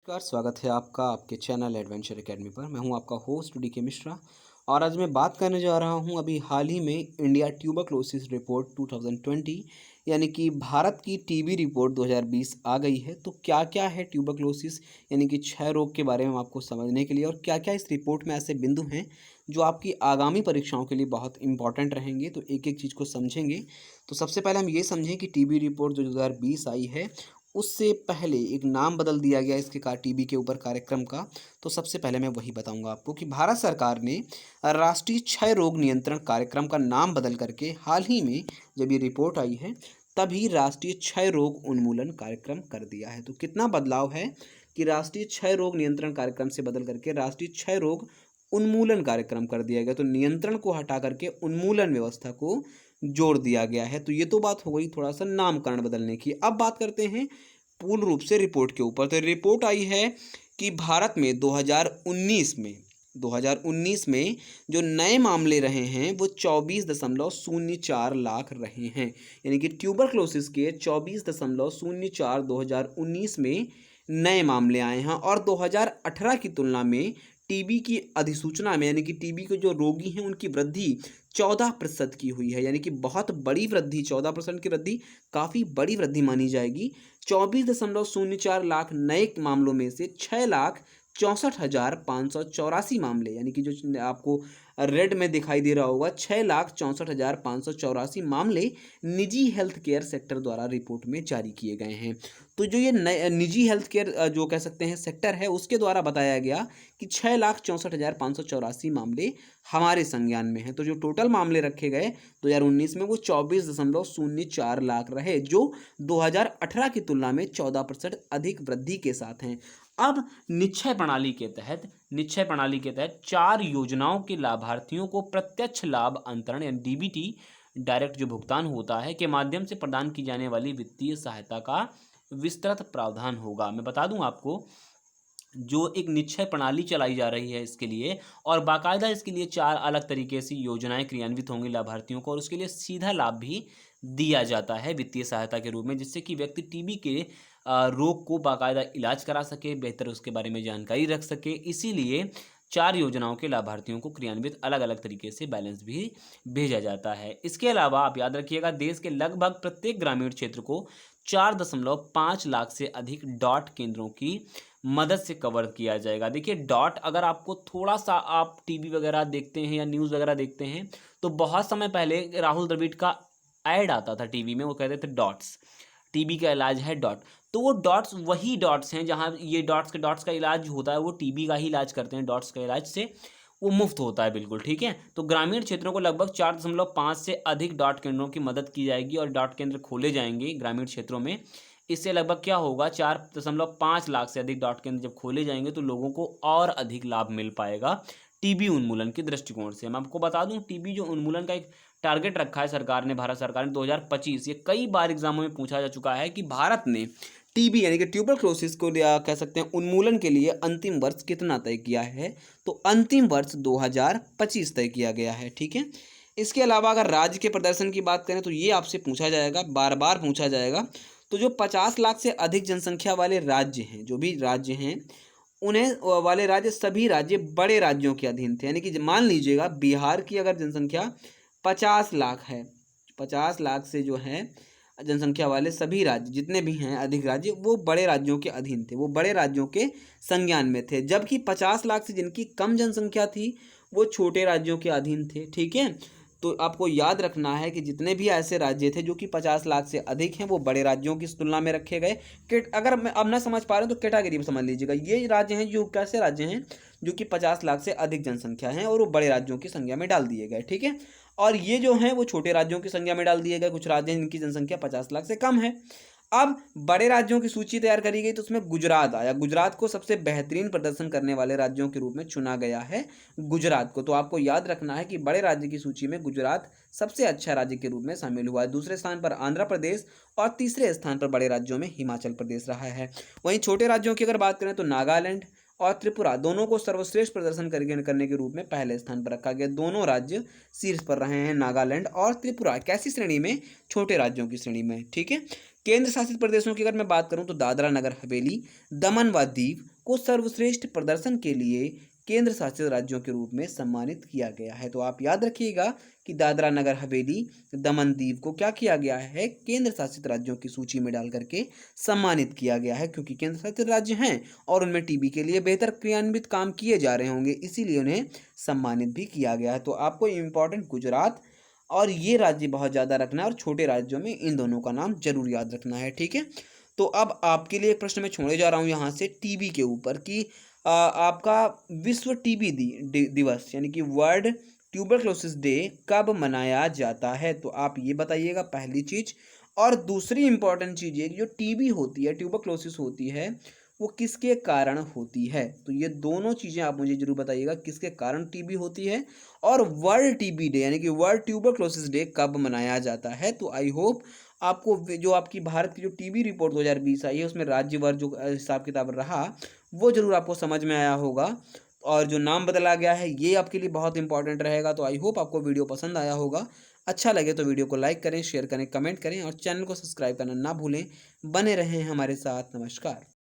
नमस्कार, स्वागत है आपका आपके चैनल एडवेंचर एकेडमी पर। मैं हूं आपका होस्ट डी के मिश्रा और आज मैं बात करने जा रहा हूं अभी हाल ही में इंडिया ट्यूबरक्लोसिस रिपोर्ट 2020 यानी कि भारत की टीबी रिपोर्ट 2020 आ गई है। तो क्या क्या है ट्यूबरक्लोसिस यानी कि क्षय रोग के बारे में आपको समझने के लिए और क्या क्या इस रिपोर्ट में ऐसे बिंदु हैं जो आपकी आगामी परीक्षाओं के लिए बहुत इंपॉर्टेंट रहेंगे, तो एक एक चीज़ को समझेंगे। तो सबसे पहले हम ये समझें कि टीबी रिपोर्ट जो 2020 आई है उससे पहले एक नाम बदल दिया गया इसके टीबी के ऊपर कार्यक्रम का। तो सबसे पहले मैं वही बताऊंगा आपको कि भारत सरकार ने राष्ट्रीय क्षय रोग नियंत्रण कार्यक्रम का नाम बदल करके हाल ही में जब ये रिपोर्ट आई है तभी राष्ट्रीय क्षय रोग उन्मूलन कार्यक्रम कर दिया है। तो कितना बदलाव है कि राष्ट्रीय क्षय रोग नियंत्रण कार्यक्रम से बदल करके राष्ट्रीय क्षय रोग उन्मूलन कार्यक्रम कर दिया गया। तो नियंत्रण को हटा करके उन्मूलन व्यवस्था को जोड़ दिया गया है। तो ये तो बात हो गई थोड़ा सा नामकरण बदलने की। अब बात करते हैं पूर्ण रूप से रिपोर्ट के ऊपर। तो रिपोर्ट आई है कि भारत में 2019 में जो नए मामले रहे हैं वो 24.04 लाख रहे हैं। यानी कि ट्यूबरक्लोसिस के 24.04 2019 में नए मामले आए हैं और 2018 की तुलना में टीबी की अधिसूचना में यानी कि टीबी के जो रोगी हैं उनकी वृद्धि 14% की हुई है। यानी कि बहुत बड़ी वृद्धि, 14% की वृद्धि काफ़ी बड़ी वृद्धि मानी जाएगी। 24.04 लाख नए मामलों में से 6,64,584 मामले, यानी कि जो आपको रेड में दिखाई दे रहा होगा, 6,64,584 मामले निजी हेल्थ केयर सेक्टर द्वारा रिपोर्ट में जारी किए गए हैं। तो जो ये निजी हेल्थ केयर जो कह सकते हैं सेक्टर है उसके द्वारा बताया गया कि 6,64,584 मामले हमारे संज्ञान में हैं। तो जो टोटल मामले रखे गए 2019 में वो 24.04 लाख रहे, जो 2018 की तुलना में 14% अधिक वृद्धि के साथ हैं। अब निश्चय प्रणाली के तहत 4 योजनाओं के लाभार्थियों को प्रत्यक्ष लाभ अंतरण यानी डीबीटी, डायरेक्ट जो भुगतान होता है, के माध्यम से प्रदान की जाने वाली वित्तीय सहायता का विस्तृत प्रावधान होगा। मैं बता दूं आपको, जो एक निश्चय प्रणाली चलाई जा रही है इसके लिए, और बाकायदा इसके लिए 4 अलग तरीके से योजनाएं क्रियान्वित होंगी लाभार्थियों को, और उसके लिए सीधा लाभ भी दिया जाता है वित्तीय सहायता के रूप में, जिससे कि व्यक्ति टीबी के रोग को बाकायदा इलाज करा सके, बेहतर उसके बारे में जानकारी रख सके। इसीलिए 4 योजनाओं के लाभार्थियों को क्रियान्वित अलग अलग तरीके से बैलेंस भी भेजा जाता है। इसके अलावा आप याद रखिएगा, देश के लगभग प्रत्येक ग्रामीण क्षेत्र को 4.5 लाख से अधिक डॉट केंद्रों की मदद से कवर किया जाएगा। देखिए डॉट, अगर आपको थोड़ा सा आप टीवी वगैरह देखते हैं या न्यूज़ वगैरह देखते हैं तो बहुत समय पहले राहुल द्रविड़ का ऐड आता था टीवी में, वो कहते थे डॉट्स, टीबी का इलाज है डॉट। तो वो डॉट्स वही डॉट्स हैं जहाँ ये डॉट्स का इलाज होता है, वो टीबी का ही इलाज करते हैं। डॉट्स का इलाज से वो मुफ्त होता है, बिल्कुल ठीक है। तो ग्रामीण क्षेत्रों को लगभग 4.5 से अधिक डॉट केंद्रों की मदद की जाएगी और डॉट केंद्र खोले जाएंगे ग्रामीण क्षेत्रों में। इससे लगभग क्या होगा, 4.5 लाख से अधिक डॉट केंद्र जब खोले जाएंगे तो लोगों को और अधिक लाभ मिल पाएगा टीबी उन्मूलन के दृष्टिकोण से। मैं आपको बता दूं, टीबी जो उन्मूलन का एक टारगेट रखा है सरकार ने, भारत सरकार ने 2025, ये कई बार एग्जामों में पूछा जा चुका है कि भारत ने टीबी यानी कि ट्यूबरक्लोसिस को या कह सकते हैं उन्मूलन के लिए अंतिम वर्ष कितना तय किया है। तो अंतिम वर्ष 2025 तय किया गया है, ठीक है। इसके अलावा अगर राज्य के प्रदर्शन की बात करें तो ये आपसे पूछा जाएगा, बार बार पूछा जाएगा। तो जो 50 लाख से अधिक जनसंख्या वाले राज्य हैं, जो भी राज्य हैं, उन्हें वाले राज्य सभी राज्य बड़े राज्यों के अधीन थे। यानी कि मान लीजिएगा बिहार की अगर जनसंख्या 50 लाख है, 50 लाख से जो है जनसंख्या वाले सभी राज्य जितने भी हैं अधिक राज्य, वो बड़े राज्यों के अधीन थे, वो बड़े राज्यों के संज्ञान में थे। जबकि 50 लाख से जिनकी कम जनसंख्या थी वो छोटे राज्यों के अधीन थे, ठीक है। तो आपको याद रखना है कि जितने भी ऐसे राज्य थे जो कि 50 लाख से अधिक हैं वो बड़े राज्यों की तुलना में रखे गए। अगर मैं अब ना समझ पा रहे हैं तो कैटेगरी में समझ लीजिएगा, ये राज्य हैं जो कैसे राज्य हैं जो कि 50 लाख से अधिक जनसंख्या हैं और वो बड़े राज्यों की संज्ञा में डाल दिए गए, ठीक है। और ये जो हैं वो छोटे राज्यों की संज्ञा में डाल दिए गए, कुछ राज्य हैं जिनकी जनसंख्या 50 लाख से कम है। अब बड़े राज्यों की सूची तैयार करी गई तो उसमें गुजरात आया। गुजरात को सबसे बेहतरीन प्रदर्शन करने वाले राज्यों के रूप में चुना गया है गुजरात को। तो आपको याद रखना है कि बड़े राज्य की सूची में गुजरात सबसे अच्छा राज्य के रूप में शामिल हुआ है। दूसरे स्थान पर आंध्र प्रदेश और तीसरे स्थान पर बड़े राज्यों में हिमाचल प्रदेश रहा है। वहीं छोटे राज्यों की अगर बात करें तो नागालैंड और त्रिपुरा दोनों को सर्वश्रेष्ठ प्रदर्शन करने के रूप में पहले स्थान पर रखा गया। दोनों राज्य शीर्ष पर रहे हैं, नागालैंड और त्रिपुरा। कैसी श्रेणी में? छोटे राज्यों की श्रेणी में, ठीक है। केंद्र शासित प्रदेशों की अगर मैं बात करूं तो दादरा नगर हवेली, दमन व दीव को सर्वश्रेष्ठ प्रदर्शन के लिए केंद्र शासित राज्यों के रूप में सम्मानित किया गया है। तो आप याद रखिएगा कि दादरा नगर हवेली, दमन दीव को क्या किया गया है, केंद्र शासित राज्यों की सूची में डाल करके सम्मानित किया गया है, क्योंकि केंद्र शासित राज्य हैं और उनमें टीबी के लिए बेहतर क्रियान्वित काम किए जा रहे होंगे, इसीलिए उन्हें सम्मानित भी किया गया है। तो आपको इम्पोर्टेंट गुजरात और ये राज्य बहुत ज़्यादा रखना है और छोटे राज्यों में इन दोनों का नाम जरूर याद रखना है, ठीक है। तो अब आपके लिए एक प्रश्न मैं छोड़े जा रहा हूँ यहाँ से टीबी के ऊपर कि आपका विश्व टीबी दिवस यानी कि वर्ल्ड ट्यूबरक्लोसिस डे कब मनाया जाता है, तो आप ये बताइएगा पहली चीज। और दूसरी इंपॉर्टेंट चीज है कि जो टीबी होती है, ट्यूबरक्लोसिस होती है, वो किसके कारण होती है। तो ये दोनों चीजें आप मुझे जरूर बताइएगा, किसके कारण टीबी होती है और वर्ल्ड टीबी डे यानी कि वर्ल्ड ट्यूबरक्लोसिस डे कब मनाया जाता है। तो आई होप आपको जो आपकी भारत की जो टीबी रिपोर्ट 2020 आई है उसमें राज्यवार जो हिसाब किताब रहा वो जरूर आपको समझ में आया होगा। और जो नाम बदला गया है ये आपके लिए बहुत इंपॉर्टेंट रहेगा। तो आई होप आपको वीडियो पसंद आया होगा। अच्छा लगे तो वीडियो को लाइक करें, शेयर करें, कमेंट करें और चैनल को सब्सक्राइब करना ना भूलें। बने रहें हमारे साथ। नमस्कार।